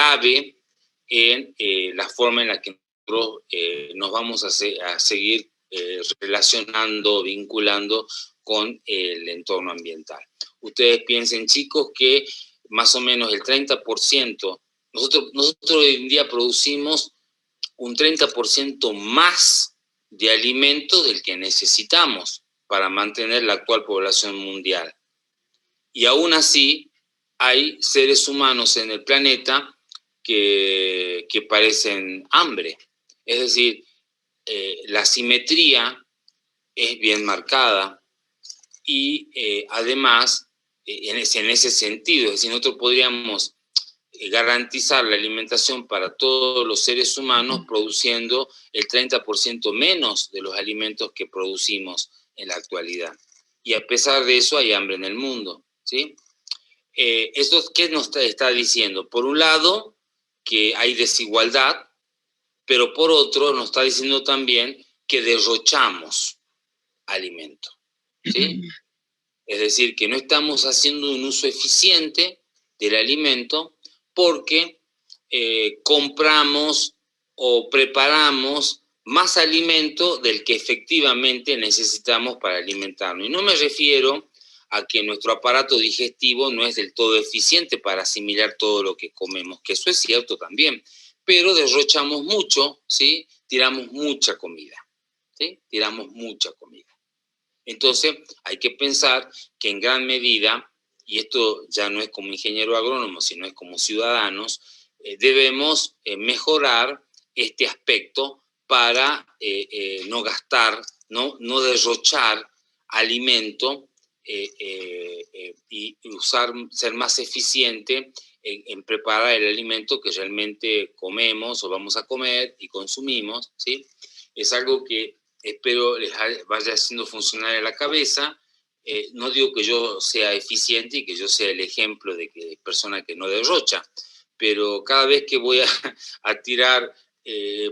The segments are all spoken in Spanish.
clave en la forma en la que nosotros nos vamos a seguir relacionando, vinculando con el entorno ambiental. Ustedes piensen, chicos, que más o menos el 30%, nosotros hoy en día producimos un 30% más de alimentos del que necesitamos para mantener la actual población mundial. Y aún así, hay seres humanos en el planeta que padecen hambre. Es decir, la simetría es bien marcada y además, en ese sentido, es decir, nosotros podríamos garantizar la alimentación para todos los seres humanos produciendo el 30% menos de los alimentos que producimos en la actualidad. Y a pesar de eso hay hambre en el mundo, ¿sí? ¿Esto qué nos está diciendo? Por un lado, que hay desigualdad, pero por otro nos está diciendo también que derrochamos alimento, ¿sí? Es decir, que no estamos haciendo un uso eficiente del alimento porque compramos o preparamos más alimento del que efectivamente necesitamos para alimentarnos. Y no me refiero a que nuestro aparato digestivo no es del todo eficiente para asimilar todo lo que comemos, que eso es cierto también, pero derrochamos mucho, ¿sí? Tiramos mucha comida, ¿sí? Tiramos mucha comida. Entonces, hay que pensar que en gran medida, y esto ya no es como ingeniero agrónomo, sino es como ciudadanos, debemos mejorar este aspecto para no gastar, no derrochar alimento y ser más eficiente en preparar el alimento que realmente comemos o vamos a comer y consumimos, ¿sí? Es algo que espero les vaya haciendo funcionar en la cabeza. No digo que yo sea eficiente y que yo sea el ejemplo de que persona que no derrocha, pero cada vez que voy a tirar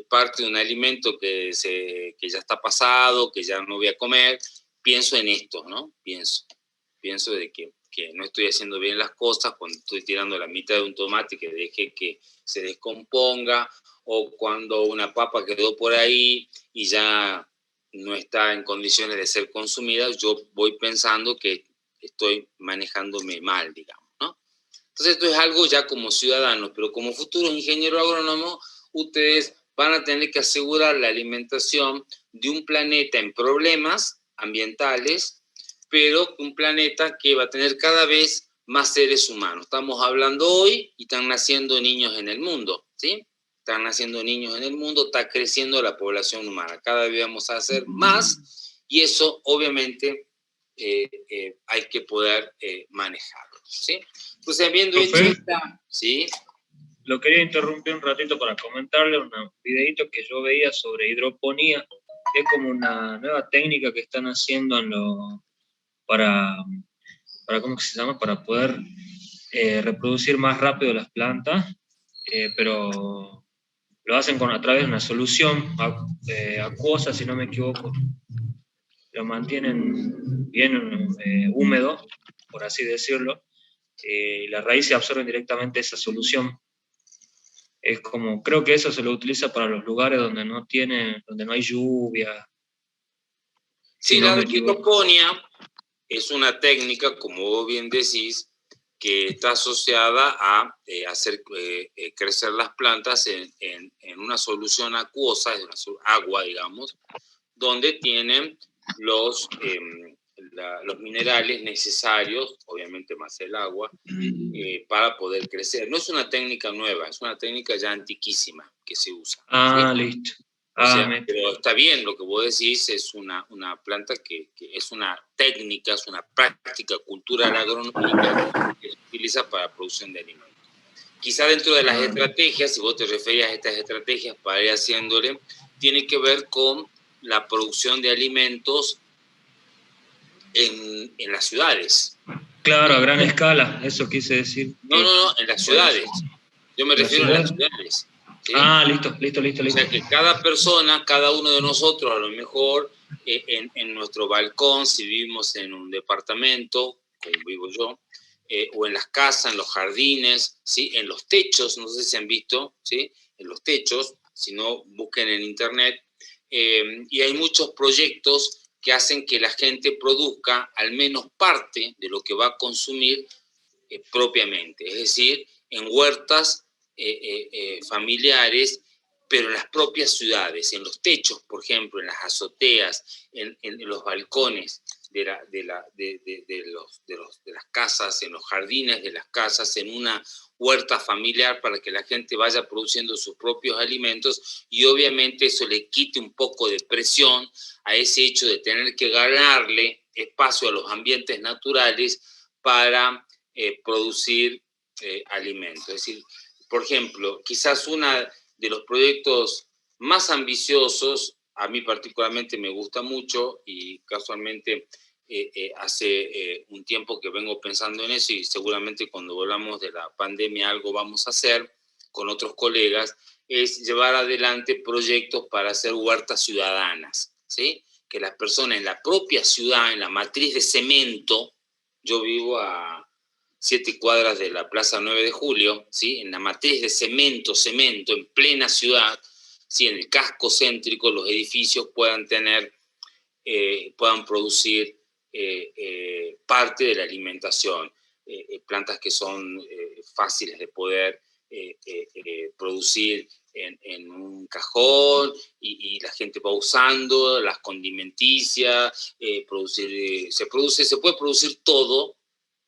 parte de un alimento que ya está pasado, que ya no voy a comer, pienso en esto, ¿no? Pienso de que no estoy haciendo bien las cosas cuando estoy tirando la mitad de un tomate que dejé que se descomponga, o cuando una papa quedó por ahí y ya no está en condiciones de ser consumida, yo voy pensando que estoy manejándome mal, digamos, ¿no? Entonces esto es algo ya como ciudadanos, pero como futuros ingenieros agrónomos, ustedes van a tener que asegurar la alimentación de un planeta en problemas ambientales, pero un planeta que va a tener cada vez más seres humanos. Estamos hablando hoy y están naciendo niños en el mundo, ¿sí? Están naciendo niños en el mundo, está creciendo la población humana. Cada vez vamos a hacer más y eso obviamente hay que poder manejarlo, ¿sí? Entonces, habiendo hecho esta... ¿sí? Lo quería interrumpir un ratito para comentarle un videito que yo veía sobre hidroponía. Es como una nueva técnica que están haciendo para ¿cómo se llama? Para poder reproducir más rápido las plantas, pero lo hacen a través de una solución acuosa, si no me equivoco. Lo mantienen bien húmedo, por así decirlo, y las raíces absorben directamente esa solución. Es como, creo que eso se lo utiliza para los lugares donde no hay lluvia. Sí, la hidroponía es una técnica, como vos bien decís, que está asociada a hacer crecer las plantas en una solución acuosa, es una agua, digamos, donde tienen los minerales necesarios, obviamente más el agua, para poder crecer. No es una técnica nueva, es una técnica ya antiquísima que se usa. Ah, ¿sí? Listo. Pero está bien, lo que vos decís es una planta que es una técnica, es una práctica cultural agronómica que se utiliza para la producción de alimentos. Quizá dentro de las estrategias, si vos te referías a estas estrategias para ir haciéndole, tiene que ver con la producción de alimentos en las ciudades. Claro, a gran escala, eso quise decir. No, en las ciudades. Yo me refiero a las ciudades. ¿Sí? Ah, listo. O sea que cada persona, cada uno de nosotros, a lo mejor en nuestro balcón, si vivimos en un departamento, como vivo yo, o en las casas, en los jardines, ¿sí? En los techos, no sé si han visto, ¿sí? En los techos, si no, busquen en internet, y hay muchos proyectos que hacen que la gente produzca al menos parte de lo que va a consumir propiamente, es decir, en huertas familiares, pero en las propias ciudades, en los techos, por ejemplo, en las azoteas, en los balcones de las casas, en los jardines de las casas, en una huerta familiar para que la gente vaya produciendo sus propios alimentos y obviamente eso le quite un poco de presión a ese hecho de tener que ganarle espacio a los ambientes naturales para producir alimentos. Es decir, por ejemplo, quizás uno de los proyectos más ambiciosos, a mí particularmente me gusta mucho y casualmente hace un tiempo que vengo pensando en eso y seguramente cuando volvamos de la pandemia algo vamos a hacer con otros colegas, es llevar adelante proyectos para hacer huertas ciudadanas, ¿sí? Que las personas en la propia ciudad, en la matriz de cemento, yo vivo a 7 cuadras de la Plaza 9 de Julio, ¿sí? En la matriz de cemento, en plena ciudad, ¿sí? En el casco céntrico, los edificios puedan puedan producir parte de la alimentación, plantas que son fáciles de poder producir en un cajón y la gente va usando las condimenticias, se puede producir todo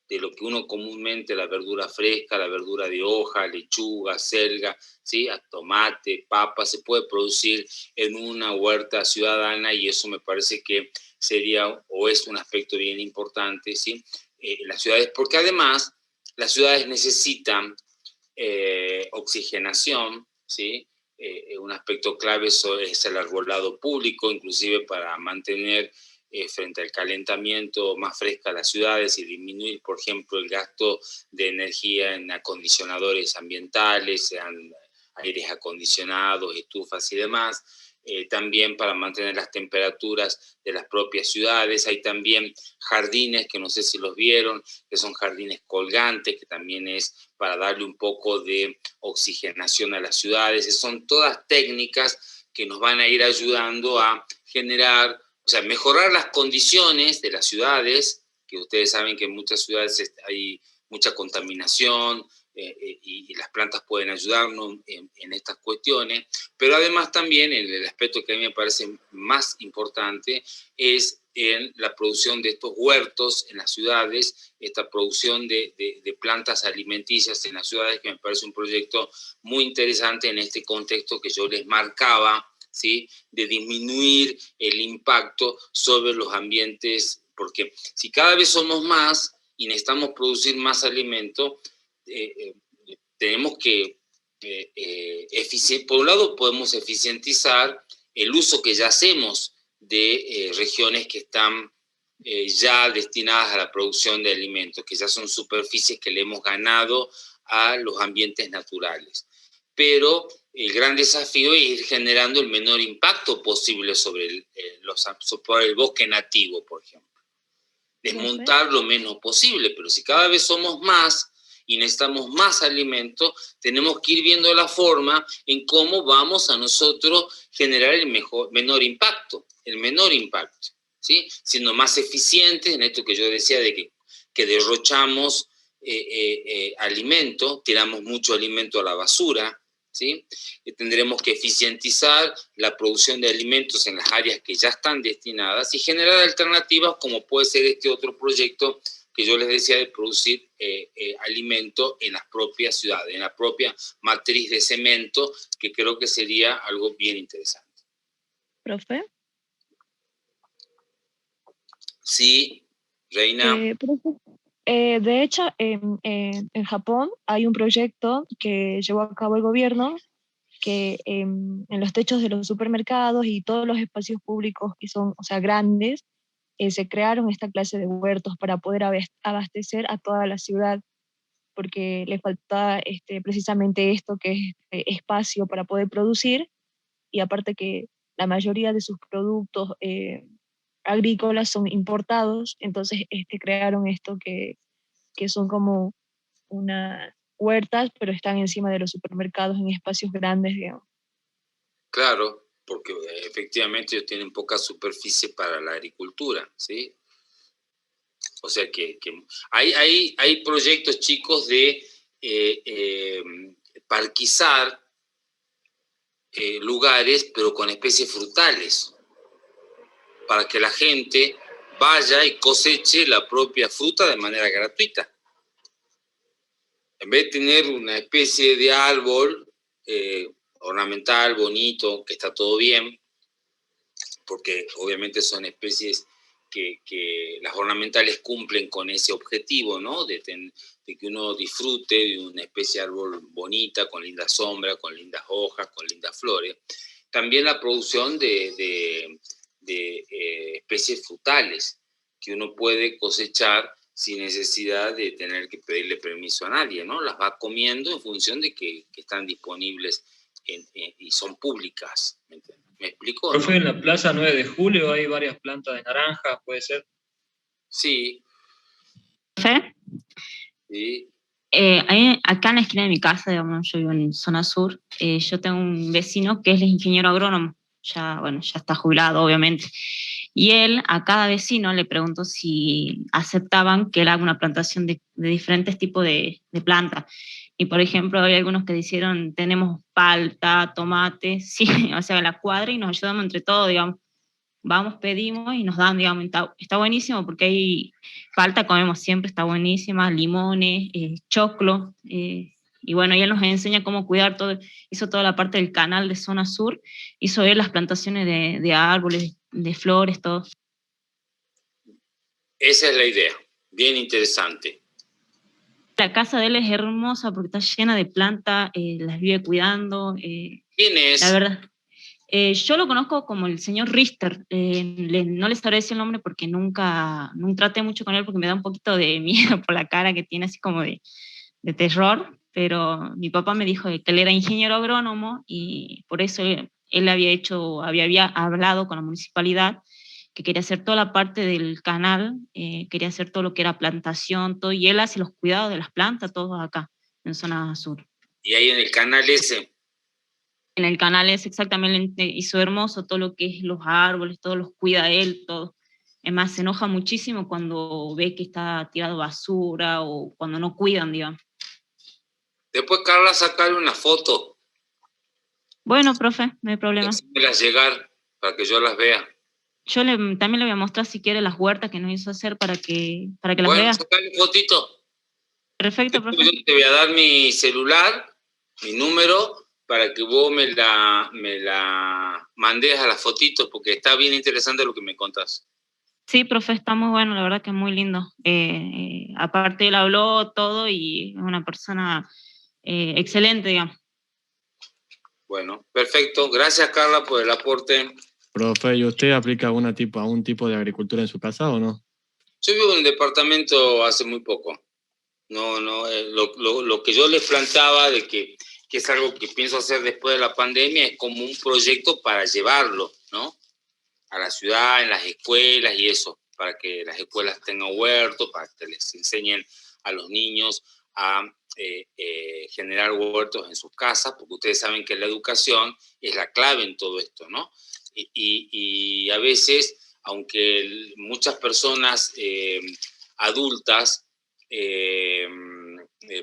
de lo que uno comúnmente, la verdura fresca, la verdura de hoja, lechuga, selga, ¿sí? A tomate, papa, se puede producir en una huerta ciudadana y eso me parece que sería o es un aspecto bien importante, ¿sí? Las ciudades, porque además las ciudades necesitan oxigenación, ¿sí? Un aspecto clave es el arbolado público, inclusive para mantener frente al calentamiento más fresca las ciudades y disminuir, por ejemplo, el gasto de energía en acondicionadores ambientales, sean aires acondicionados, estufas y demás. También para mantener las temperaturas de las propias ciudades. Hay también jardines, que no sé si los vieron, que son jardines colgantes, que también es para darle un poco de oxigenación a las ciudades. Son todas técnicas que nos van a ir ayudando a generar, o sea, mejorar las condiciones de las ciudades, que ustedes saben que en muchas ciudades hay mucha contaminación, y las plantas pueden ayudarnos en estas cuestiones, pero además también el aspecto que a mí me parece más importante es en la producción de estos huertos en las ciudades, esta producción de plantas alimenticias en las ciudades, que me parece un proyecto muy interesante en este contexto que yo les marcaba, ¿sí? De disminuir el impacto sobre los ambientes, porque si cada vez somos más y necesitamos producir más alimento, tenemos que, por un lado, podemos eficientizar el uso que ya hacemos de regiones que están ya destinadas a la producción de alimentos, que ya son superficies que le hemos ganado a los ambientes naturales. Pero el gran desafío es ir generando el menor impacto posible sobre el bosque nativo, por ejemplo. Desmontar lo menos posible, pero si cada vez somos más y necesitamos más alimento, tenemos que ir viendo la forma en cómo vamos a nosotros generar el menor impacto, ¿sí? Siendo más eficientes en esto que yo decía de que derrochamos alimento, tiramos mucho alimento a la basura, ¿sí? Tendremos que eficientizar la producción de alimentos en las áreas que ya están destinadas y generar alternativas como puede ser este otro proyecto que yo les decía de producir alimento en las propias ciudades, en la propia matriz de cemento, que creo que sería algo bien interesante. ¿Profe? Sí, Reina. Profe, de hecho, en Japón hay un proyecto que llevó a cabo el gobierno que en los techos de los supermercados y todos los espacios públicos que son, o sea, grandes, se crearon esta clase de huertos para poder abastecer a toda la ciudad, porque le faltaba precisamente esto, que es espacio para poder producir, y aparte que la mayoría de sus productos agrícolas son importados, entonces crearon esto que que son como unas huertas, pero están encima de los supermercados en espacios grandes, digamos. Claro, porque efectivamente ellos tienen poca superficie para la agricultura, ¿sí? O sea que hay proyectos chicos de parquizar lugares, pero con especies frutales, para que la gente vaya y coseche la propia fruta de manera gratuita. En vez de tener una especie de árbol ornamental, bonito, que está todo bien, porque obviamente son especies que las ornamentales cumplen con ese objetivo, ¿no? De que uno disfrute de una especie de árbol bonita, con linda sombra, con lindas hojas, con lindas flores. También la producción de especies frutales que uno puede cosechar sin necesidad de tener que pedirle permiso a nadie, ¿no? Las va comiendo en función de que están disponibles y son públicas. ¿Me explico? Profe, en la Plaza 9 de Julio hay varias plantas de naranja, ¿puede ser? Sí. ¿Profe? Sí. Acá en la esquina de mi casa, digamos, yo vivo en zona sur, yo tengo un vecino que es el ingeniero agrónomo, ya está jubilado, obviamente, y él a cada vecino le preguntó si aceptaban que él haga una plantación de diferentes tipos de plantas. Y por ejemplo, hay algunos que dijeron, tenemos palta, tomate, sí, o sea, la cuadra y nos ayudamos entre todos, digamos. Vamos, pedimos y nos dan, digamos, está buenísimo porque hay palta, comemos siempre, está buenísima, limones, choclo, y bueno, y él nos enseña cómo cuidar todo, hizo toda la parte del canal de zona sur, hizo él las plantaciones de árboles, de flores, todo. Esa es la idea, bien interesante. La casa de él es hermosa porque está llena de plantas, las vive cuidando. ¿Quién es? La verdad. Yo lo conozco como el señor Richter, no les sabré decir el nombre porque nunca traté mucho con él porque me da un poquito de miedo por la cara que tiene, así como de terror, pero mi papá me dijo que él era ingeniero agrónomo y por eso él había hablado con la municipalidad que quería hacer toda la parte del canal, quería hacer todo lo que era plantación, todo, y él hace los cuidados de las plantas, todos acá, en zona sur. Y ahí en el canal ese. En el canal es exactamente, hizo hermoso todo lo que es los árboles, todos los cuida él, todo. Es más, se enoja muchísimo cuando ve que está tirado basura o cuando no cuidan, digamos. Después, Carla, sacarle una foto. Bueno, profe, no hay problema. Hacérmelas llegar para que yo las vea. Yo también le voy a mostrar si quiere las huertas que nos hizo hacer para que las vea. Bueno, sacarle fotito. Perfecto, después profe. yo te voy a dar mi celular, mi número, para que vos me la mandes a las fotitos, porque está bien interesante lo que me contás. Sí, profe, está muy bueno, la verdad que es muy lindo. Aparte él habló todo y es una persona excelente, digamos. Bueno, perfecto. Gracias, Carla, por el aporte. Profe, ¿y usted aplica algún tipo de agricultura en su casa o no? Yo vivo en un departamento hace muy poco. Lo que yo les planteaba de que es algo que pienso hacer después de la pandemia es como un proyecto para llevarlo, ¿no? A la ciudad, en las escuelas y eso, para que las escuelas tengan huertos, para que les enseñen a los niños a generar huertos en sus casas, porque ustedes saben que la educación es la clave en todo esto, ¿no? Y a veces, aunque muchas personas adultas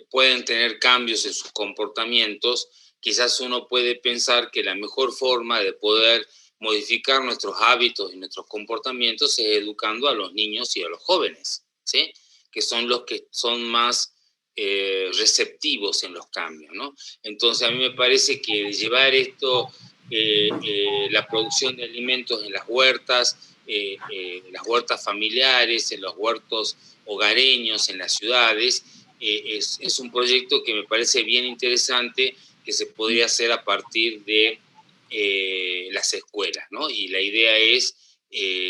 pueden tener cambios en sus comportamientos, quizás uno puede pensar que la mejor forma de poder modificar nuestros hábitos y nuestros comportamientos es educando a los niños y a los jóvenes, ¿sí? Que son los que son más receptivos en los cambios, ¿no? Entonces a mí me parece que llevar esto, la producción de alimentos en las huertas familiares, en los huertos hogareños, en las ciudades, es un proyecto que me parece bien interesante, que se podría hacer a partir de las escuelas, ¿no? Y la idea es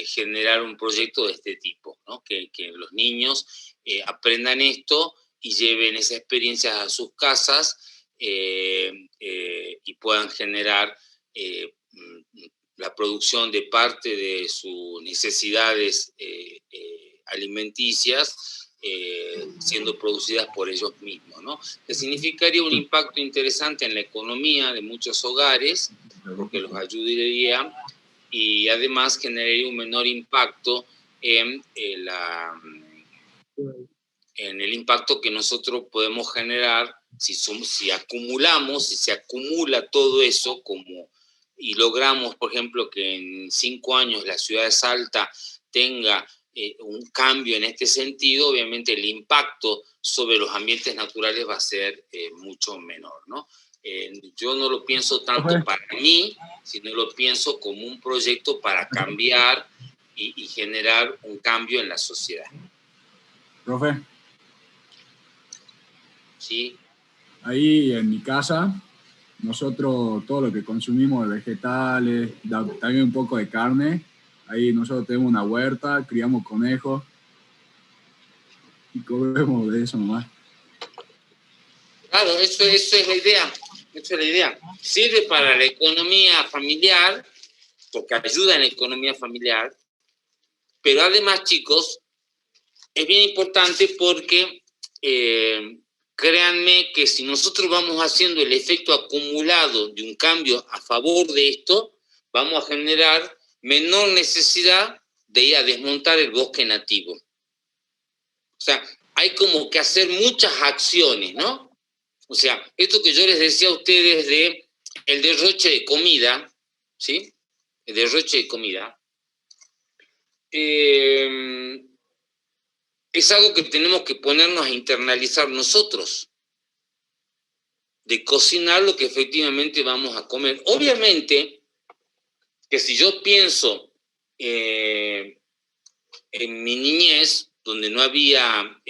generar un proyecto de este tipo, ¿no? Que los niños aprendan esto y lleven esa experiencia a sus casas y puedan generar la producción de parte de sus necesidades alimenticias siendo producidas por ellos mismos, ¿no? Que significaría un impacto interesante en la economía de muchos hogares, porque los ayudaría, y además generaría un menor impacto en el impacto que nosotros podemos generar si se acumula todo eso y logramos, por ejemplo, que en 5 años la ciudad de Salta tenga un cambio en este sentido, obviamente el impacto sobre los ambientes naturales va a ser mucho menor, ¿no? Yo no lo pienso tanto para mí, sino lo pienso como un proyecto para cambiar y generar un cambio en la sociedad. Profe. Sí. Ahí en mi casa, nosotros todo lo que consumimos de vegetales, también un poco de carne, ahí nosotros tenemos una huerta, criamos conejos y comemos de eso nomás. Claro, eso es la idea. Esa es la idea. Sirve para la economía familiar, porque ayuda en la economía familiar, pero además, chicos, es bien importante porque créanme que si nosotros vamos haciendo el efecto acumulado de un cambio a favor de esto, vamos a generar menor necesidad de ir a desmontar el bosque nativo. O sea, hay como que hacer muchas acciones, ¿no? O sea, esto que yo les decía a ustedes de el derroche de comida, ¿sí? El derroche de comida. Es algo que tenemos que ponernos a internalizar nosotros, de cocinar lo que efectivamente vamos a comer. Obviamente, que si yo pienso en mi niñez, donde no había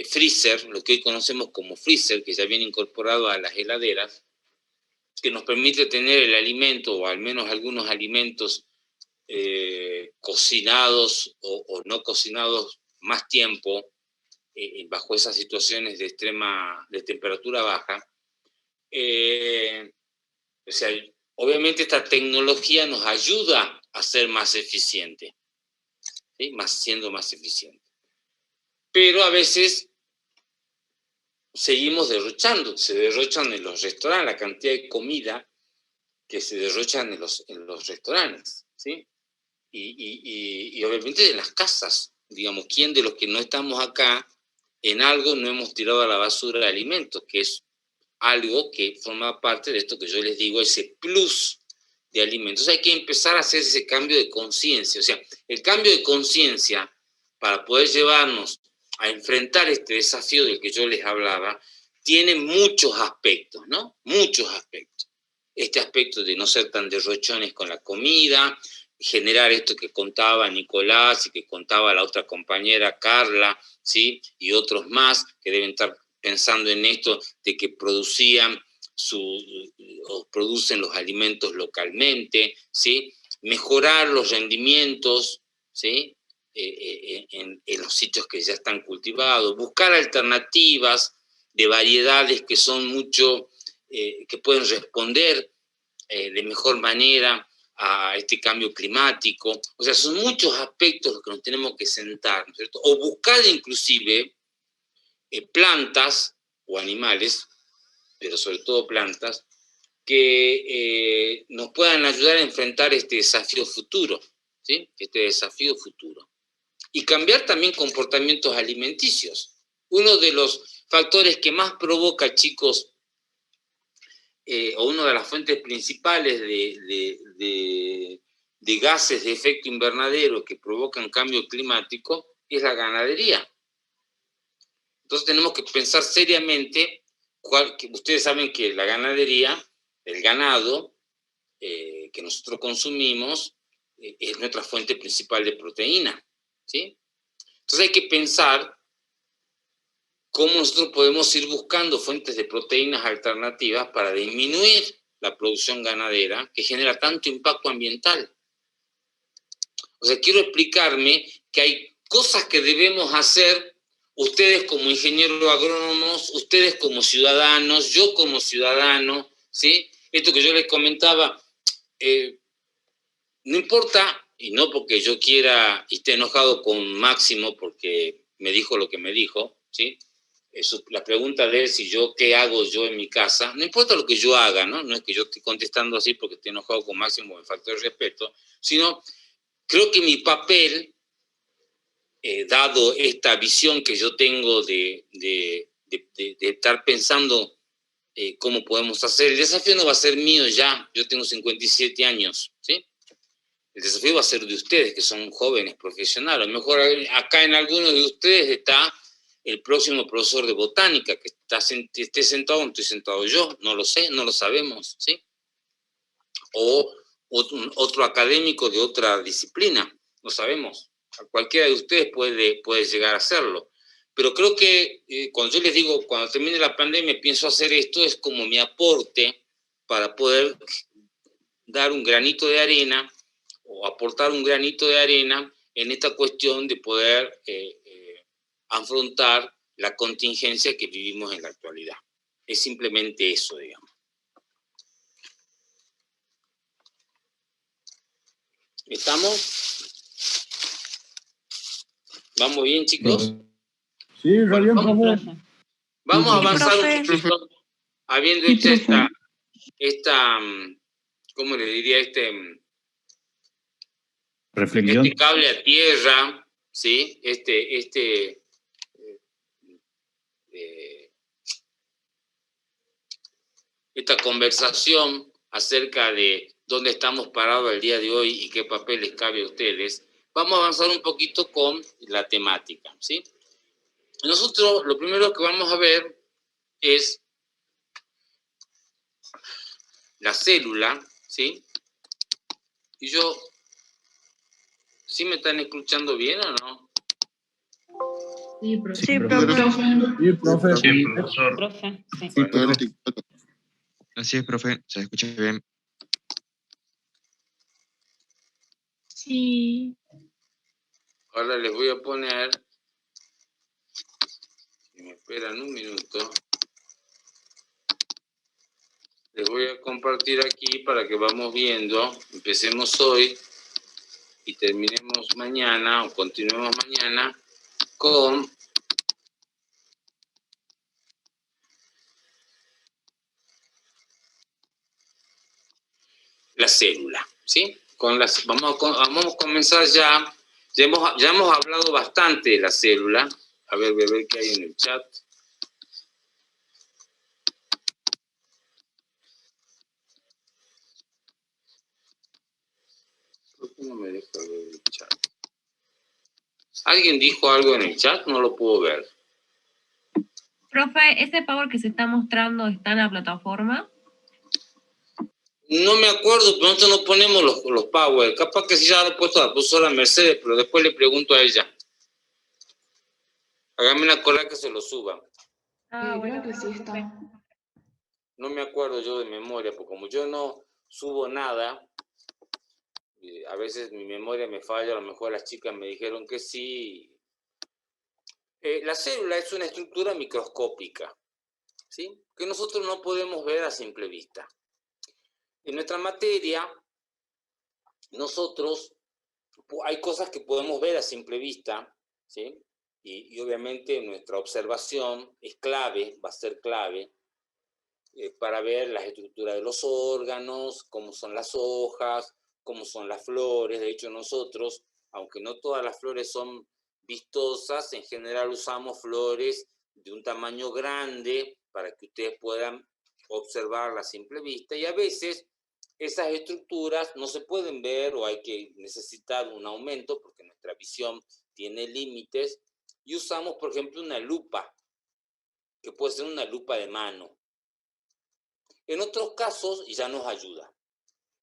freezer, lo que hoy conocemos como freezer, que ya viene incorporado a las heladeras, que nos permite tener el alimento, o al menos algunos alimentos cocinados o no cocinados más tiempo, bajo esas situaciones de temperatura baja. O sea, obviamente esta tecnología nos ayuda a ser más eficiente, ¿sí? Siendo más eficiente. Pero a veces seguimos derrochando, se derrochan en los restaurantes, la cantidad de comida que se derrochan en los restaurantes, ¿sí? Y obviamente en las casas, digamos, ¿quién de los que no estamos acá en algo no hemos tirado a la basura de alimentos? Que es algo que forma parte de esto que yo les digo, ese plus de alimentos. Hay que empezar a hacer ese cambio de conciencia. O sea, el cambio de conciencia para poder llevarnos a enfrentar este desafío del que yo les hablaba, tiene muchos aspectos, ¿no? Muchos aspectos. Este aspecto de no ser tan derrochones con la comida, generar esto que contaba Nicolás y que contaba la otra compañera Carla, ¿sí? Y otros más que deben estar pensando en esto de que producen los alimentos localmente, ¿sí? Mejorar los rendimientos, ¿sí? En los sitios que ya están cultivados, buscar alternativas de variedades que son que pueden responder de mejor manera a este cambio climático. O sea, son muchos aspectos los que nos tenemos que sentar, ¿no es cierto? O buscar inclusive plantas o animales, pero sobre todo plantas, que nos puedan ayudar a enfrentar este desafío futuro, ¿sí? Este desafío futuro. Y cambiar también comportamientos alimenticios. Uno de los factores que más provoca, chicos, o una de las fuentes principales de gases de efecto invernadero que provocan cambio climático es la ganadería. Entonces tenemos que pensar seriamente, ustedes saben que la ganadería, el ganado que nosotros consumimos, es nuestra fuente principal de proteína, ¿sí? Entonces hay que pensar cómo nosotros podemos ir buscando fuentes de proteínas alternativas para disminuir la producción ganadera que genera tanto impacto ambiental. O sea, quiero explicarme que hay cosas que debemos hacer, ustedes como ingenieros agrónomos, ustedes como ciudadanos, yo como ciudadano, ¿sí? Esto que yo les comentaba, no importa, y no porque yo quiera y esté enojado con Máximo porque me dijo lo que me dijo, ¿sí? La pregunta de él, si yo, ¿qué hago yo en mi casa? No importa lo que yo haga, ¿no? No es que yo esté contestando así porque estoy enojado con Máximo, me falta el respeto, sino creo que mi papel, dado esta visión que yo tengo de estar pensando cómo podemos hacer, el desafío no va a ser mío ya, yo tengo 57 años, ¿sí? El desafío va a ser de ustedes, que son jóvenes profesionales. A lo mejor acá en algunos de ustedes está el próximo profesor de botánica, que esté sentado, no estoy sentado yo, no lo sé, no lo sabemos, ¿sí? O otro académico de otra disciplina, no sabemos. Cualquiera de ustedes puede llegar a hacerlo. Pero creo que cuando yo les digo, cuando termine la pandemia pienso hacer esto, es como mi aporte para poder dar un granito de arena o aportar un granito de arena en esta cuestión de poder afrontar la contingencia que vivimos en la actualidad. Es simplemente eso, digamos. ¿Estamos? ¿Vamos bien, chicos? Sí, re bien, Bueno, profe. Vamos a Sí, avanzar profe. un poquito, habiendo Sí, hecho profe. esta, ¿cómo le diría? Este Reflexión. cable a tierra, ¿sí? Esta conversación acerca de dónde estamos parados el día de hoy y qué papel les cabe a ustedes, vamos a avanzar un poquito con la temática, ¿sí? Nosotros lo primero que vamos a ver es la célula, ¿sí? Y yo, ¿sí me están escuchando bien o no? Sí, profe. Sí, profe. Sí, profesor. Profe, sí. Sí, Bueno, profe. Así es, profe, se escucha bien. Sí. ahora les voy a poner, si me esperan un minuto, les voy a compartir aquí para que vamos viendo, empecemos hoy y terminemos mañana o continuemos mañana con la célula, ¿sí? Vamos a comenzar ya. Ya hemos hablado bastante de la célula. A ver, voy a ver qué hay en el chat. ¿Por qué no me deja ver el chat? ¿Alguien dijo algo en el chat? No lo puedo ver. Profe, ¿ese Power que se está mostrando está en la plataforma? No me acuerdo, pero nosotros no ponemos los power. Capaz que sí ya lo he puesto a la profesora Mercedes, pero después le pregunto a ella. Hágame una cola que se lo suba. Ah, bueno, creo que sí está. No me acuerdo yo de memoria, porque como yo no subo nada, a veces mi memoria me falla, a lo mejor las chicas me dijeron que sí. La célula es una estructura microscópica, ¿sí? Que nosotros no podemos ver a simple vista. En nuestra materia, nosotros, hay cosas que podemos ver a simple vista, ¿sí? Y obviamente nuestra observación es clave, va a ser clave, para ver las estructuras de los órganos, cómo son las hojas, cómo son las flores. De hecho, nosotros, aunque no todas las flores son vistosas, en general usamos flores de un tamaño grande para que ustedes puedan observarla a simple vista, y a veces esas estructuras no se pueden ver o hay que necesitar un aumento porque nuestra visión tiene límites, y usamos, por ejemplo, una lupa, que puede ser una lupa de mano. En otros casos ya nos ayuda.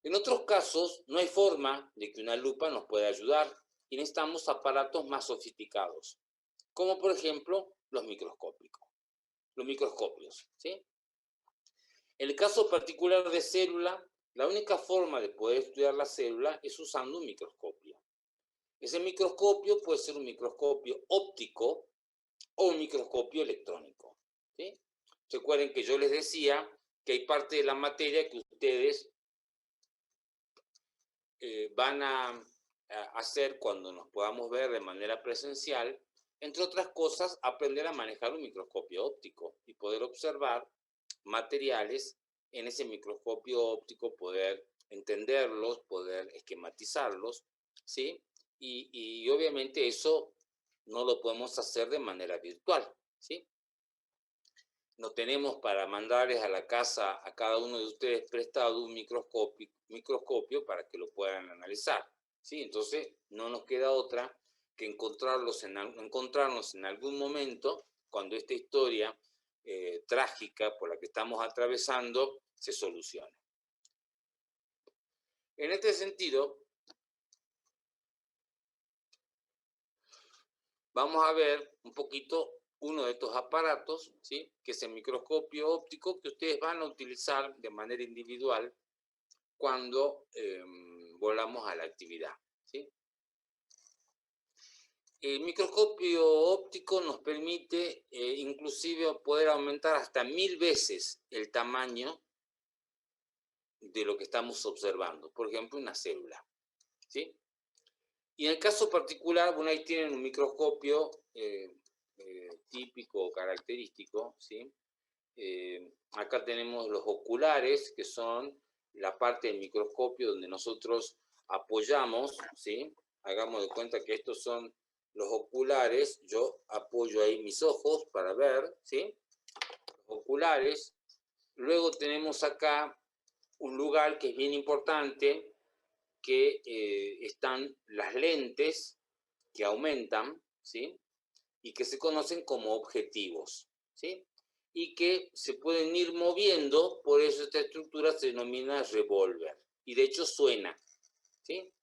En otros casos no hay forma de que una lupa nos pueda ayudar y necesitamos aparatos más sofisticados, como por ejemplo los microscopios, ¿sí? En el caso particular de célula, la única forma de poder estudiar la célula es usando un microscopio. Ese microscopio puede ser un microscopio óptico o un microscopio electrónico, ¿sí? Recuerden que yo les decía que hay parte de la materia que ustedes van a hacer cuando nos podamos ver de manera presencial, entre otras cosas, aprender a manejar un microscopio óptico y poder observar materiales en ese microscopio óptico, poder entenderlos, poder esquematizarlos, ¿sí? Y obviamente eso no lo podemos hacer de manera virtual, ¿sí? No tenemos para mandarles a la casa a cada uno de ustedes prestado un microscopio para que lo puedan analizar, ¿sí? Entonces no nos queda otra que encontrarnos en algún momento cuando esta historia trágica por la que estamos atravesando se solucione. En este sentido, vamos a ver un poquito uno de estos aparatos, ¿sí? Que es el microscopio óptico que ustedes van a utilizar de manera individual cuando volvamos a la actividad, ¿sí? El microscopio óptico nos permite inclusive poder aumentar hasta 1000 veces el tamaño de lo que estamos observando, por ejemplo, una célula, ¿sí? Y en el caso particular, bueno, ahí tienen un microscopio típico o característico, ¿sí? Acá tenemos los oculares, que son la parte del microscopio donde nosotros apoyamos, ¿sí? Hagamos de cuenta que estos son los oculares, yo apoyo ahí mis ojos para ver, ¿sí? Los oculares. Luego tenemos acá un lugar que es bien importante, que están las lentes que aumentan, ¿sí? Y que se conocen como objetivos, ¿sí? Y que se pueden ir moviendo, por eso esta estructura se denomina revólver. Y de hecho suena, ¿sí?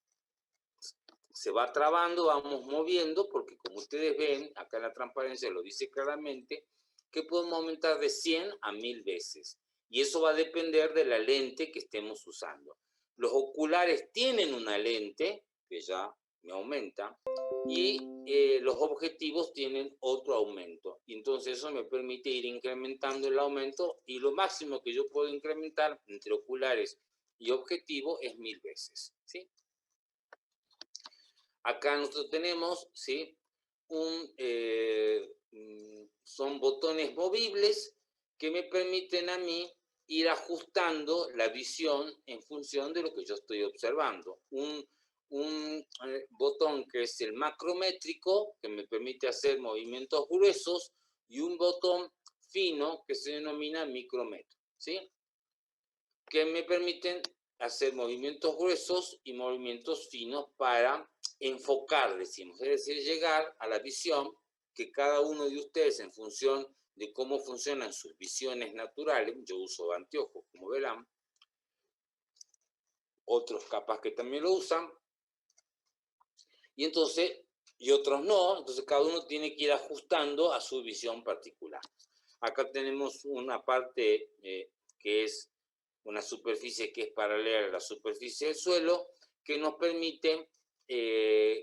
Se va trabando, vamos moviendo, porque como ustedes ven, acá en la transparencia lo dice claramente, que podemos aumentar de 100 a 1000 veces. Y eso va a depender de la lente que estemos usando. Los oculares tienen una lente, que ya me aumenta, y los objetivos tienen otro aumento. Y entonces eso me permite ir incrementando el aumento, y lo máximo que yo puedo incrementar entre oculares y objetivo es 1000 veces, ¿sí? Acá nosotros tenemos, ¿sí? Son botones movibles que me permiten a mí ir ajustando la visión en función de lo que yo estoy observando. Un botón que es el macrométrico, que me permite hacer movimientos gruesos, y un botón fino que se denomina micrómetro, ¿sí? Que me permiten hacer movimientos gruesos y movimientos finos para enfocar, decimos, es decir, llegar a la visión que cada uno de ustedes, en función de cómo funcionan sus visiones naturales, yo uso anteojos, como verán, otros capaz que también lo usan, y otros no, entonces cada uno tiene que ir ajustando a su visión particular. Acá tenemos una parte que es una superficie que es paralela a la superficie del suelo, que nos permite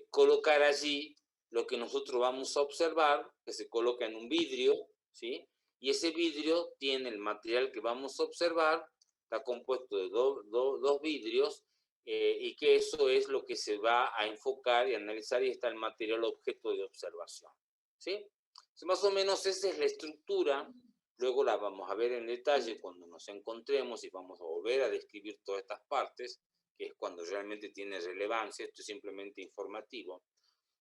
colocar allí lo que nosotros vamos a observar, que se coloca en un vidrio, ¿sí? Y ese vidrio tiene el material que vamos a observar, está compuesto de dos vidrios, y que eso es lo que se va a enfocar y analizar, y está el material objeto de observación, ¿sí? Entonces, más o menos esa es la estructura. Luego la vamos a ver en detalle cuando nos encontremos y vamos a volver a describir todas estas partes, que es cuando realmente tiene relevancia. Esto es simplemente informativo.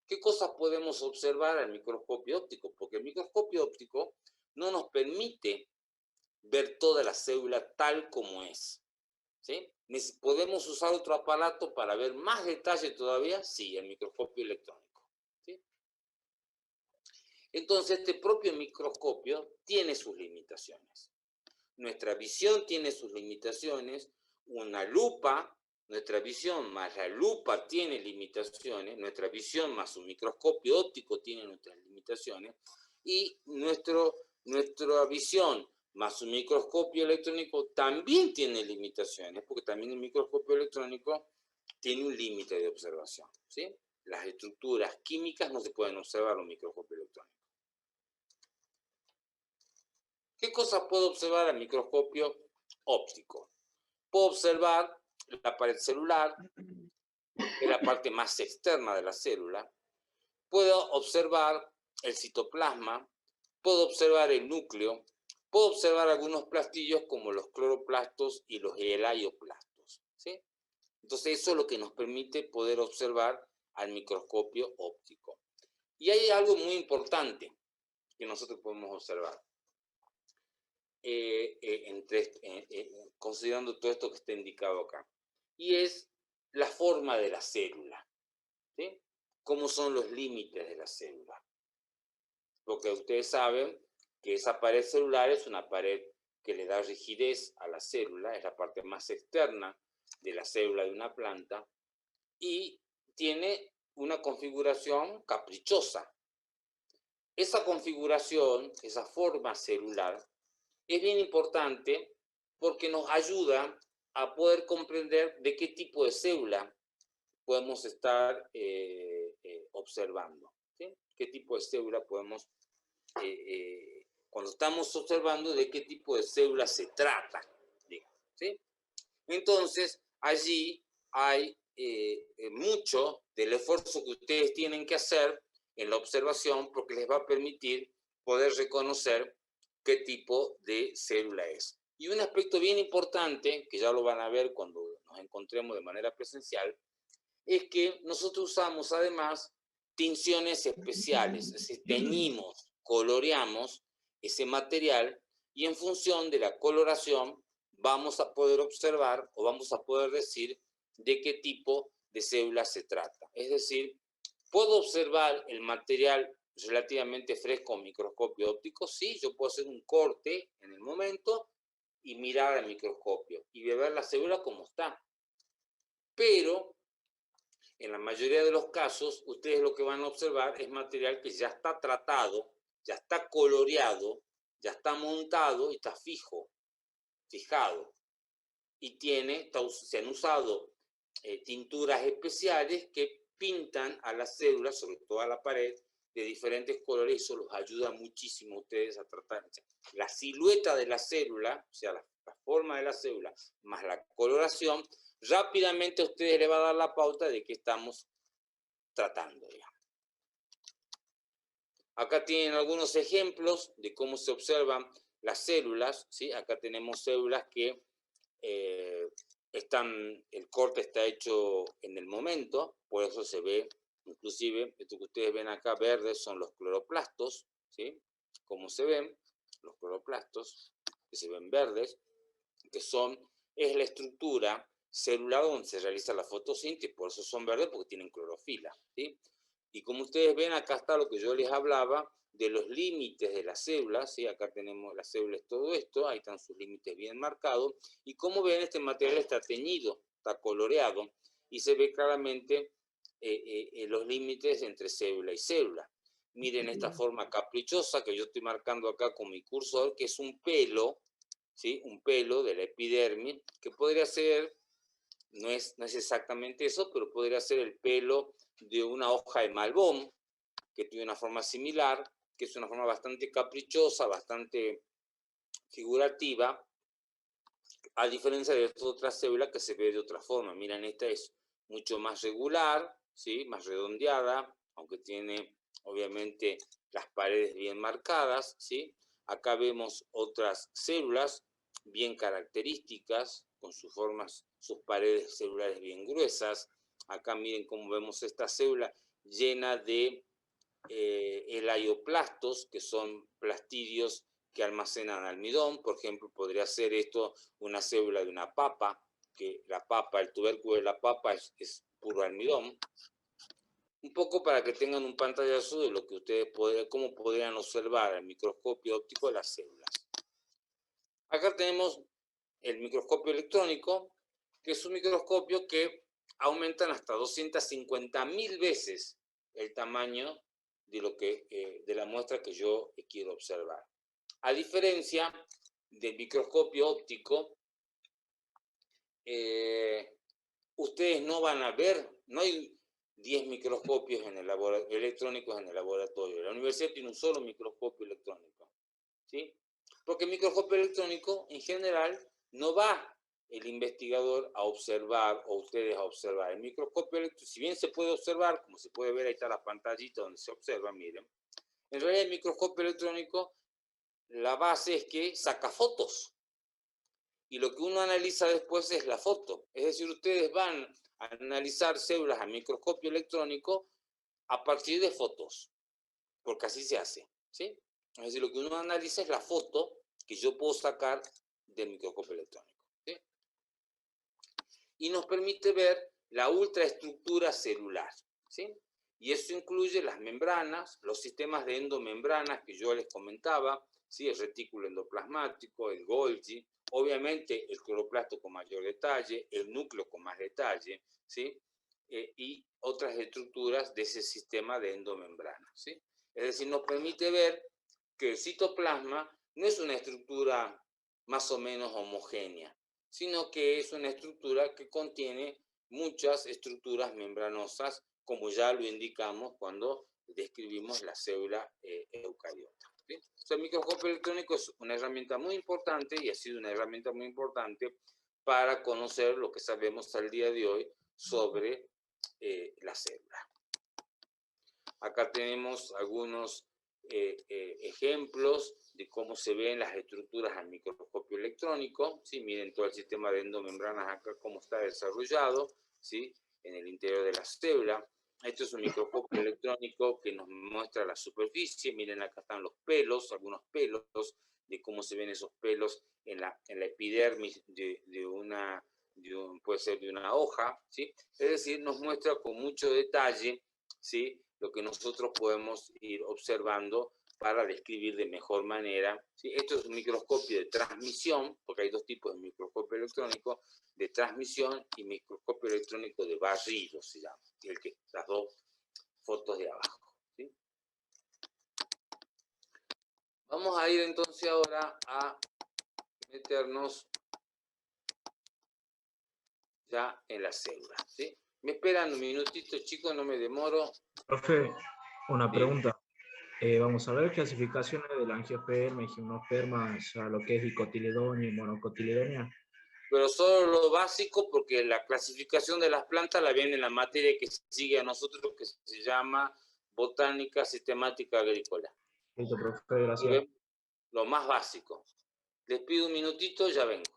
¿Qué cosas podemos observar al microscopio óptico? Porque el microscopio óptico no nos permite ver toda la célula tal como es, ¿sí? ¿Podemos usar otro aparato para ver más detalle todavía? Sí, el microscopio electrónico, ¿sí? Entonces, este propio microscopio tiene sus limitaciones. Nuestra visión tiene sus limitaciones. Una lupa, nuestra visión más la lupa tiene limitaciones. Nuestra visión más un microscopio óptico tiene nuestras limitaciones. Y nuestra visión más un microscopio electrónico también tiene limitaciones, porque también el microscopio electrónico tiene un límite de observación, ¿sí? Las estructuras químicas no se pueden observar en un microscopio electrónico. ¿Qué cosas puedo observar al microscopio óptico? Puedo observar la pared celular, que es la parte más externa de la célula. Puedo observar el citoplasma, puedo observar el núcleo, puedo observar algunos plastillos como los cloroplastos y los elaioplastos, ¿sí? Entonces eso es lo que nos permite poder observar al microscopio óptico. Y hay algo muy importante que nosotros podemos observar, considerando todo esto que está indicado acá, y es la forma de la célula, ¿sí? ¿Cómo son los límites de la célula? Porque ustedes saben que esa pared celular es una pared que le da rigidez a la célula, es la parte más externa de la célula de una planta, y tiene una configuración caprichosa. Esa configuración, esa forma celular, es bien importante porque nos ayuda a poder comprender de qué tipo de célula podemos estar observando, ¿sí? ¿Qué tipo de célula podemos, cuando estamos observando, de qué tipo de célula se trata, digamos, ¿sí? Entonces, allí hay mucho del esfuerzo que ustedes tienen que hacer en la observación porque les va a permitir poder reconocer qué tipo de célula es. Y un aspecto bien importante, que ya lo van a ver cuando nos encontremos de manera presencial, es que nosotros usamos además tinciones especiales, es decir, teñimos, coloreamos ese material y en función de la coloración vamos a poder observar o vamos a poder decir de qué tipo de célula se trata. Es decir, ¿puedo observar el material relativamente fresco con microscopio óptico? Sí, yo puedo hacer un corte en el momento y mirar al microscopio y ver la célula como está. Pero en la mayoría de los casos, ustedes lo que van a observar es material que ya está tratado, ya está coloreado, ya está montado y está fijado. Y se han usado tinturas especiales que pintan a las células, sobre todo a la pared, de diferentes colores, y eso los ayuda muchísimo a ustedes a tratar. O sea, la silueta de la célula, o sea, la forma de la célula, más la coloración, rápidamente a ustedes les va a dar la pauta de qué estamos tratando, digamos. Acá tienen algunos ejemplos de cómo se observan las células, ¿sí? Acá tenemos células que el corte está hecho en el momento, por eso se ve, inclusive, esto que ustedes ven acá verdes son los cloroplastos, ¿sí? Como se ven, los cloroplastos, que se ven verdes, es la estructura celular donde se realiza la fotosíntesis, por eso son verdes, porque tienen clorofila, ¿sí? Y como ustedes ven, acá está lo que yo les hablaba de los límites de las células, ¿sí? Acá tenemos las células, todo esto, ahí están sus límites bien marcados, y como ven, este material está teñido, está coloreado, y se ve claramente los límites entre célula y célula. Miren esta forma caprichosa que yo estoy marcando acá con mi cursor, que es un pelo, ¿sí? Un pelo de la epidermis, que podría ser, no es exactamente eso, pero podría ser el pelo de una hoja de malbón, que tiene una forma similar, que es una forma bastante caprichosa, bastante figurativa, a diferencia de estas otras células que se ve de otra forma. Miren, esta es mucho más regular, ¿sí? Más redondeada, aunque tiene obviamente las paredes bien marcadas, ¿sí? Acá vemos otras células bien características, con sus formas, sus paredes celulares bien gruesas. Acá miren cómo vemos esta célula llena de elaioplastos, que son plastidios que almacenan almidón. Por ejemplo, podría ser esto una célula de una papa, que la papa, el tubérculo de la papa es puro almidón. Un poco para que tengan un pantallazo de lo que ustedes cómo podrían observar al microscopio óptico de las células. Acá tenemos el microscopio electrónico, que es un microscopio que aumentan hasta 250.000 veces el tamaño de la muestra que yo quiero observar. A diferencia del microscopio óptico, ustedes no van a ver, no hay 10 microscopios electrónicos en el laboratorio. La universidad tiene un solo microscopio electrónico, ¿sí? Porque el microscopio electrónico, en general, no va el investigador a observar o ustedes a observar. El microscopio electrónico, si bien se puede observar, como se puede ver, ahí está la pantallita donde se observa, miren, En realidad el microscopio electrónico, la base es que saca fotos. Y lo que uno analiza después es la foto. Es decir, ustedes van a analizar células a microscopio electrónico a partir de fotos, porque así se hace, ¿sí? Es decir, lo que uno analiza es la foto que yo puedo sacar del microscopio electrónico, ¿sí? Y nos permite ver la ultraestructura celular, ¿sí? Y eso incluye las membranas, los sistemas de endomembranas que yo les comentaba, ¿sí? El retículo endoplasmático, el Golgi, obviamente el cloroplasto con mayor detalle, el núcleo con más detalle, ¿sí? Y otras estructuras de ese sistema de endomembrana, ¿sí? Es decir, nos permite ver que el citoplasma no es una estructura más o menos homogénea, sino que es una estructura que contiene muchas estructuras membranosas, como ya lo indicamos cuando describimos la célula eucariota. ¿Sí? El microscopio electrónico es una herramienta muy importante y ha sido una herramienta muy importante para conocer lo que sabemos al día de hoy sobre la célula. Acá tenemos algunos ejemplos de cómo se ven las estructuras al microscopio electrónico. ¿Sí? Miren todo el sistema de endomembranas acá cómo está desarrollado, ¿sí? En el interior de la célula. Esto es un microscopio electrónico que nos muestra la superficie. Miren, acá están los pelos, algunos pelos, de cómo se ven esos pelos en la epidermis puede ser de una hoja, ¿sí? Es decir, nos muestra con mucho detalle, ¿sí? Lo que nosotros podemos ir observando para describir de mejor manera, ¿sí? Esto es un microscopio de transmisión, porque hay dos tipos de microscopio electrónico, de transmisión y microscopio electrónico de barrido, se llama, las dos fotos de abajo, ¿sí? Vamos a ir entonces ahora a meternos ya en la célula, ¿sí? Me esperan un minutito, chicos, no me demoro. Profe, una Sí. pregunta. Vamos a ver clasificaciones del angiosperma y gimnosperma, ya lo que es dicotiledonia y monocotiledonia. Pero solo lo básico, porque la clasificación de las plantas la viene en la materia que sigue a nosotros, que se llama botánica sistemática agrícola. Listo, profe, gracias. Lo más básico. Les pido un minutito, ya vengo.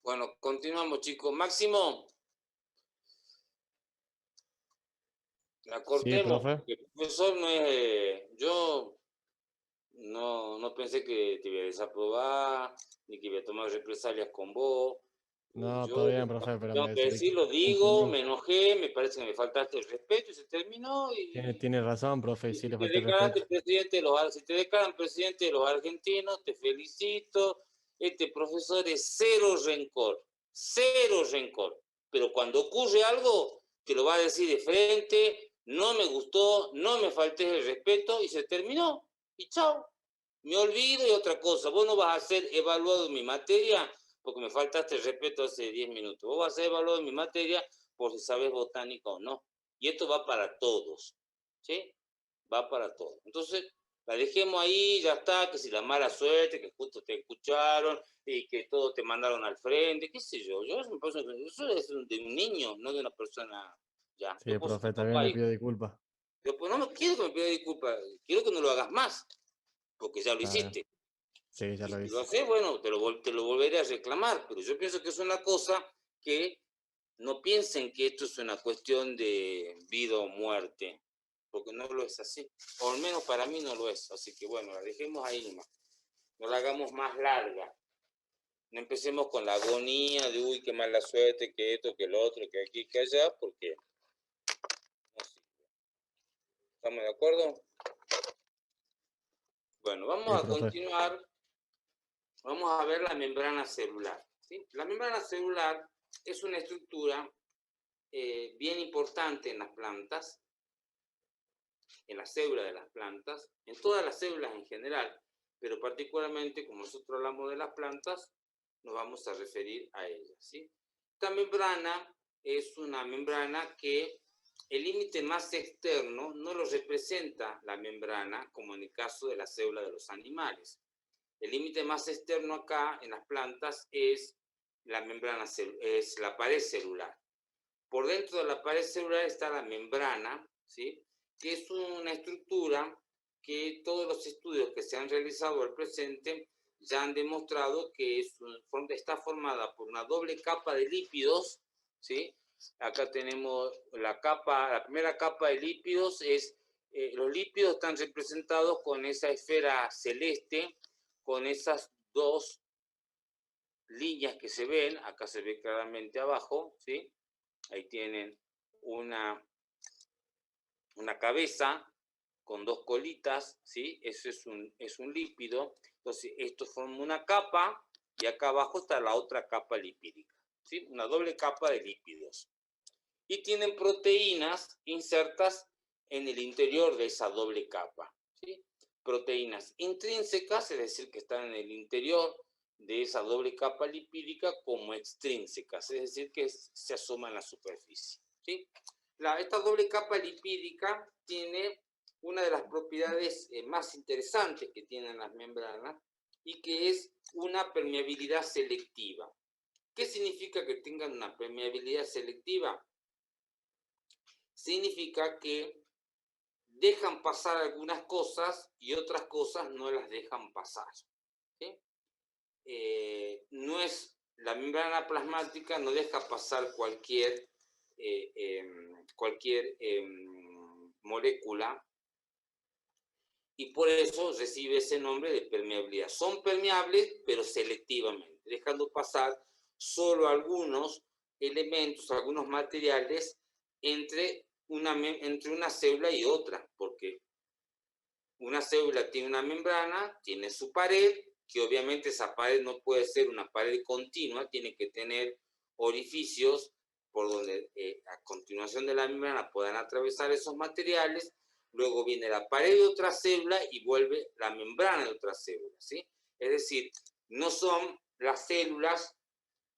Bueno, continuamos, chicos. Máximo, la Sí, cortemos, profe. porque el profesor no es... Yo no pensé que te iba a desaprobar, ni que iba a tomar represalias con vos. No, Yo, todo bien, profe, pero tengo me que se decirlo, digo, confundió. me enojé, me parece que me faltaste el respeto y se terminó. Tiene razón, profe, y Y sí si le te falta el respeto. declaraste presidente de los, si te declaran presidente de los argentinos, te felicito. Este profesor es cero rencor, cero rencor. Pero cuando ocurre algo, te lo va a decir de frente, no me gustó, no me falté el respeto y se terminó. Y chao. Me olvido y otra cosa. Vos no vas a ser evaluado en mi materia porque me faltaste el respeto hace 10 minutos. Vos vas a ser evaluado en mi materia por si sabes botánica o no. Y esto va para todos. ¿Sí? Va para todos. Entonces, la dejemos ahí, ya está, que si la mala suerte, que justo te escucharon y que todos te mandaron al frente, qué sé yo. Eso es de un niño, no de una persona ya. Sí, Yo puedo ser profe, tu también papá le y pido disculpas. yo pues, no me quiero que me pida disculpas, quiero que no lo hagas más, porque ya lo Está bien. hiciste. Sí, ya Y lo si lo hice. haces, bueno, te lo volveré a reclamar, pero yo pienso que es una cosa que no piensen que esto es una cuestión de vida o muerte, porque no lo es así, o al menos para mí no lo es, así que bueno, la dejemos ahí nomás, no la hagamos más larga, no empecemos con la agonía de uy, qué mala suerte, que esto, que lo otro, que aquí, que allá, porque no sirve. ¿Estamos de acuerdo? Bueno, Sí, vamos a profe. continuar. Vamos a ver la membrana celular. ¿Sí? La membrana celular es una estructura bien importante en las plantas, en la célula de las plantas, en todas las células en general, pero particularmente, como nosotros hablamos de las plantas, nos vamos a referir a ellas. ¿Sí? Esta membrana es una membrana que el límite más externo no lo representa la membrana, como en el caso de la célula de los animales. El límite más externo acá en las plantas es la membrana, es la pared celular. Por dentro de la pared celular está la membrana, ¿sí? Que es una estructura que todos los estudios que se han realizado al presente ya han demostrado que está formada por una doble capa de lípidos, ¿sí? Acá tenemos la primera capa de lípidos, los lípidos están representados con esa esfera celeste, con esas dos líneas que se ven, acá se ve claramente abajo, ¿sí? Ahí tienen una cabeza con dos colitas, ¿sí? Eso es un lípido. Entonces, esto forma una capa y acá abajo está la otra capa lipídica, ¿sí? Una doble capa de lípidos. Y tienen proteínas insertas en el interior de esa doble capa, ¿sí? Proteínas intrínsecas, es decir, que están en el interior de esa doble capa lipídica, como extrínsecas, es decir, que se asoman en la superficie, ¿sí? Esta doble capa lipídica tiene una de las propiedades más interesantes que tienen las membranas y que es una permeabilidad selectiva. ¿Qué significa que tengan una permeabilidad selectiva? Significa que dejan pasar algunas cosas y otras cosas no las dejan pasar, ¿sí? No es, la membrana plasmática no deja pasar cualquier molécula y por eso recibe ese nombre de permeabilidad. Son permeables, pero selectivamente, dejando pasar solo algunos elementos, algunos materiales entre una célula y otra, porque una célula tiene una membrana, tiene su pared, que obviamente esa pared no puede ser una pared continua, tiene que tener orificios por donde a continuación de la membrana puedan atravesar esos materiales, luego viene la pared de otra célula y vuelve la membrana de otra célula, ¿sí? Es decir, no son las células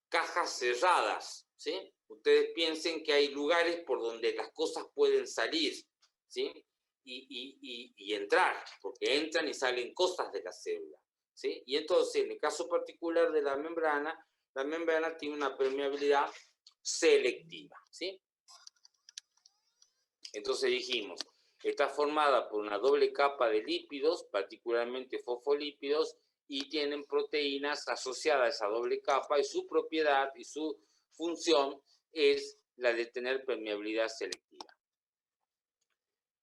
cajas cerradas, ¿sí? Ustedes piensen que hay lugares por donde las cosas pueden salir, ¿sí? Y entrar, porque entran y salen cosas de la célula, ¿sí? Y entonces, en el caso particular de la membrana tiene una permeabilidad selectiva, ¿sí? Entonces dijimos, está formada por una doble capa de lípidos, particularmente fosfolípidos, y tienen proteínas asociadas a esa doble capa y su propiedad y su función es la de tener permeabilidad selectiva.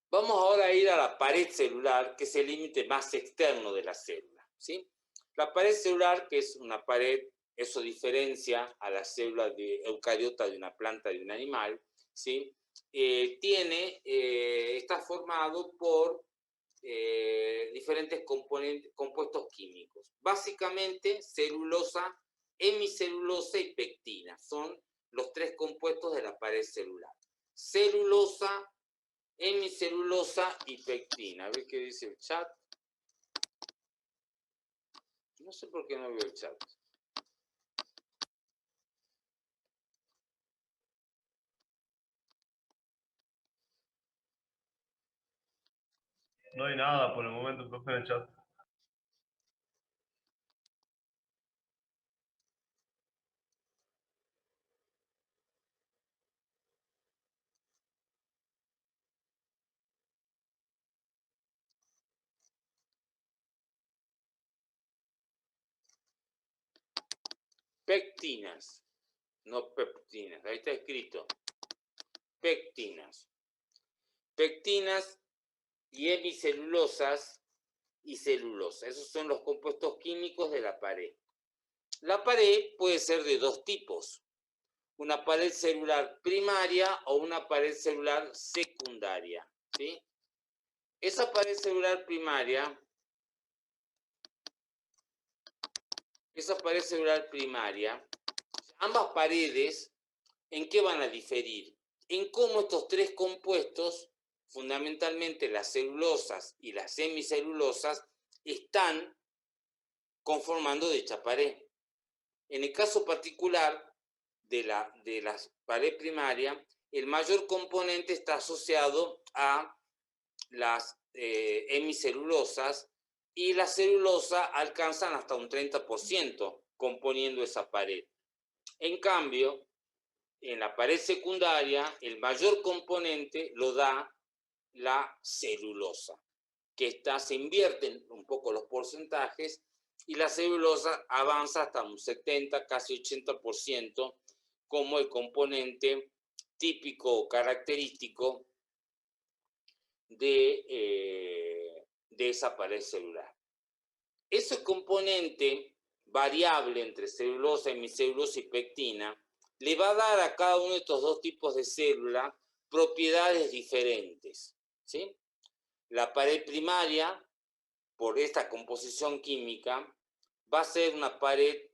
Vamos ahora a ir a la pared celular, que es el límite más externo de la célula, ¿sí? La pared celular, que es una pared, eso diferencia a la célula eucariota de una planta de un animal, ¿sí? Está formado por diferentes compuestos químicos. Básicamente, celulosa, hemicelulosa y pectina son los tres compuestos de la pared celular. Celulosa, hemicelulosa y pectina. A ver qué dice el chat. No sé por qué no veo el chat. No hay nada por el momento, profe, en el chat. Pectinas, no peptinas. Ahí está escrito. Pectinas. Pectinas y hemicelulosas y celulosa. Esos son los compuestos químicos de la pared. La pared puede ser de dos tipos. Una pared celular primaria o una pared celular secundaria, ¿sí? Esa pared celular primaria, ambas paredes, ¿en qué van a diferir? En cómo estos tres compuestos, fundamentalmente las celulosas y las hemicelulosas, están conformando dicha pared. En el caso particular de la pared primaria, el mayor componente está asociado a las hemicelulosas y las celulosas alcanzan hasta un 30% componiendo esa pared. En cambio, en la pared secundaria, el mayor componente lo da la celulosa, que se invierten un poco los porcentajes y la celulosa avanza hasta un 70, casi 80% como el componente típico o característico de esa pared celular. Ese componente variable entre celulosa, hemicelulosa y pectina le va a dar a cada uno de estos dos tipos de célula propiedades diferentes, ¿sí? La pared primaria, por esta composición química, va a ser una pared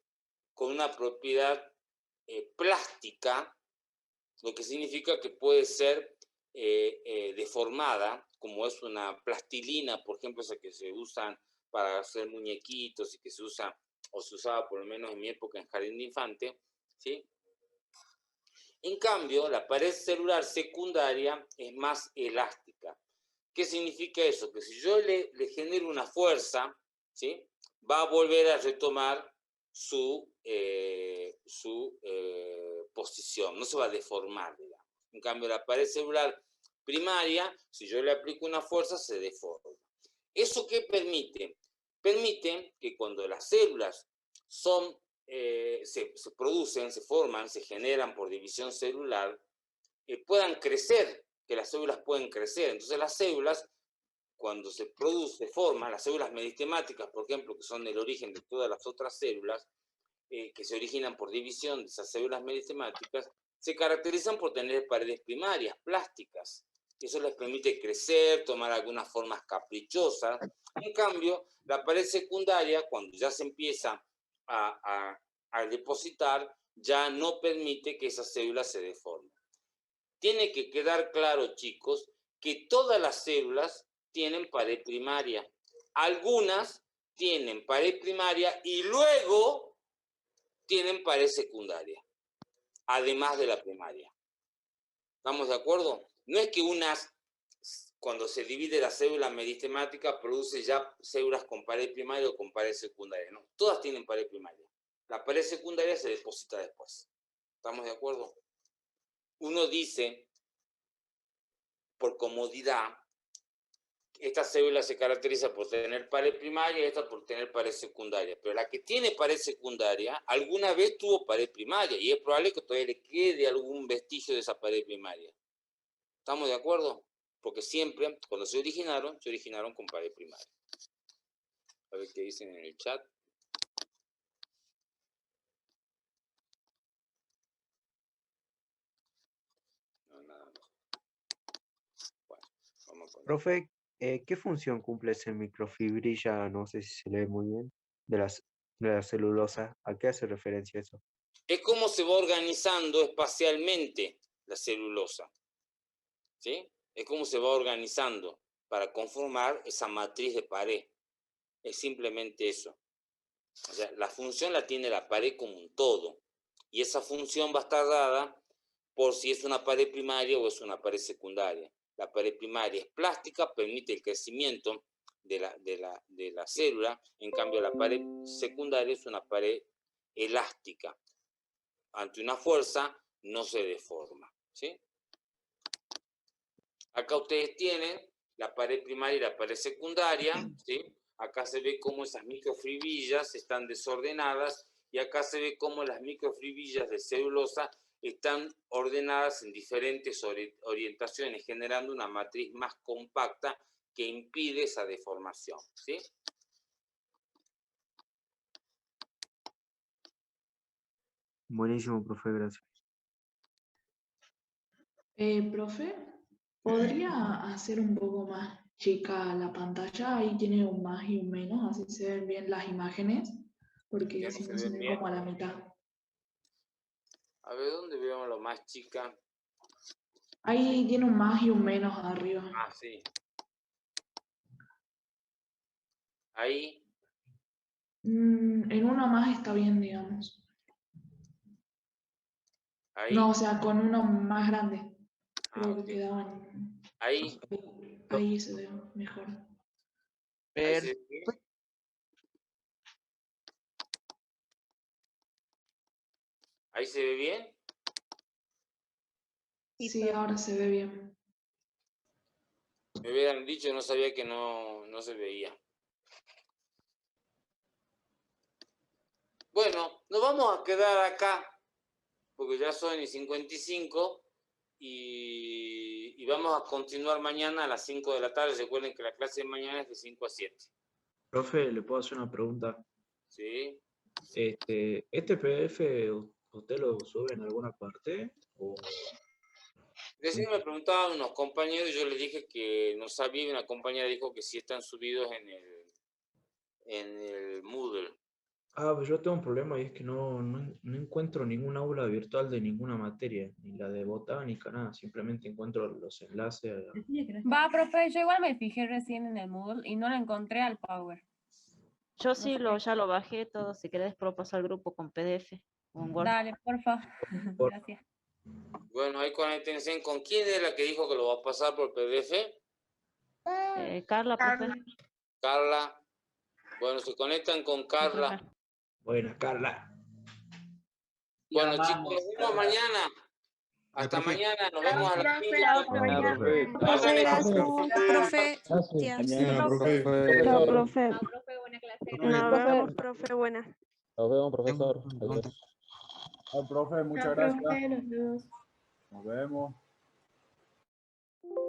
con una propiedad plástica, lo que significa que puede ser deformada, como es una plastilina, por ejemplo, esa que se usan para hacer muñequitos y que se usa, o se usaba por lo menos en mi época en jardín de infante, ¿sí? En cambio, la pared celular secundaria es más elástica. ¿Qué significa eso? Que si yo le genero una fuerza, ¿sí? Va a volver a retomar su posición, no se va a deformar, digamos. En cambio, la pared celular primaria, si yo le aplico una fuerza, se deforma. ¿Eso qué permite? Permite que cuando las células se producen, se forman, se generan por división celular, puedan crecer, que las células pueden crecer. Entonces las células, cuando se forman, las células meristemáticas, por ejemplo, que son el origen de todas las otras células, que se originan por división de esas células meristemáticas, se caracterizan por tener paredes primarias, plásticas. Eso les permite crecer, tomar algunas formas caprichosas. En cambio, la pared secundaria, cuando ya se empieza a depositar, ya no permite que esas células se deformen. Tiene que quedar claro, chicos, que todas las células tienen pared primaria. Algunas tienen pared primaria y luego tienen pared secundaria, además de la primaria. ¿Estamos de acuerdo? No es que cuando se divide la célula meristemática, produce ya células con pared primaria o con pared secundaria. No, todas tienen pared primaria. La pared secundaria se deposita después. ¿Estamos de acuerdo? Uno dice, por comodidad, esta célula se caracteriza por tener pared primaria y esta por tener pared secundaria. Pero la que tiene pared secundaria, alguna vez tuvo pared primaria y es probable que todavía le quede algún vestigio de esa pared primaria. ¿Estamos de acuerdo? Porque siempre, cuando se originaron con pared primaria. A ver qué dicen en el chat. No, nada más. Bueno, vamos a poner. Profe, ¿qué función cumple esa microfibrilla? No sé si se lee muy bien, de la celulosa. ¿A qué hace referencia eso? Es cómo se va organizando espacialmente la celulosa. ¿Sí? Es cómo se va organizando para conformar esa matriz de pared. Es simplemente eso. O sea, la función la tiene la pared como un todo. Y esa función va a estar dada por si es una pared primaria o es una pared secundaria. La pared primaria es plástica, permite el crecimiento de la célula. En cambio, la pared secundaria es una pared elástica. Ante una fuerza no se deforma. ¿Sí? Acá ustedes tienen la pared primaria y la pared secundaria, ¿sí? Acá se ve cómo esas microfibrilas están desordenadas y acá se ve cómo las microfibrilas de celulosa están ordenadas en diferentes orientaciones, generando una matriz más compacta que impide esa deformación, ¿sí? Buenísimo, profe, gracias. Profe, ¿podría hacer un poco más chica la pantalla? Ahí tiene un más y un menos, así se ven bien las imágenes, porque Ya no si se no se ven ven bien. como a la mitad. A ver, ¿dónde vemos lo más chica? Ahí tiene un más y un menos arriba. Ah, sí. Ahí. En uno más está bien, digamos. Ahí. No, o sea, con uno más grande. Creo que ok. quedaban. Ahí. Ahí se ve mejor. Ahí se ve bien. ¿Ahí se ve bien? Sí, ahora se ve bien. Me hubieran dicho, no sabía que no se veía. Bueno, nos vamos a quedar acá, porque ya son y 55, y vamos a continuar mañana a las 5 de la tarde. Recuerden que la clase de mañana es de 5 a 7. Profe, ¿le puedo hacer una pregunta? ¿Sí? ¿Este PDF usted lo sube en alguna parte? ¿O... Recién me preguntaban unos compañeros y yo les dije que no sabía, y una compañera dijo que sí están subidos en el Moodle. Ah, pues yo tengo un problema y es que no encuentro ningún aula virtual de ninguna materia, ni la de botánica, nada, simplemente encuentro los enlaces a Va, profe, yo igual me fijé recién en el Moodle y no lo encontré al Power. Yo sí ya lo bajé todo, si querés puedo pasar al grupo con PDF o en Word. Dale, porfa. Gracias. Bueno, ahí conéctense. ¿Con quién es la que dijo que lo va a pasar por PDF? Carla, profe. Carla. Bueno, se conectan con Carla. Buena, Carla. Bueno, chicos, nos vemos mañana. Hasta mañana, nos vemos a las 5. Profe, gracias. Profe, Mañana, profe. chao, profe. Buena clase. Nos vemos, profe, buena. Nos vemos, profesor. Adiós. Al profe, muchas Chao, profe, gracias. nos vemos. Nos vemos.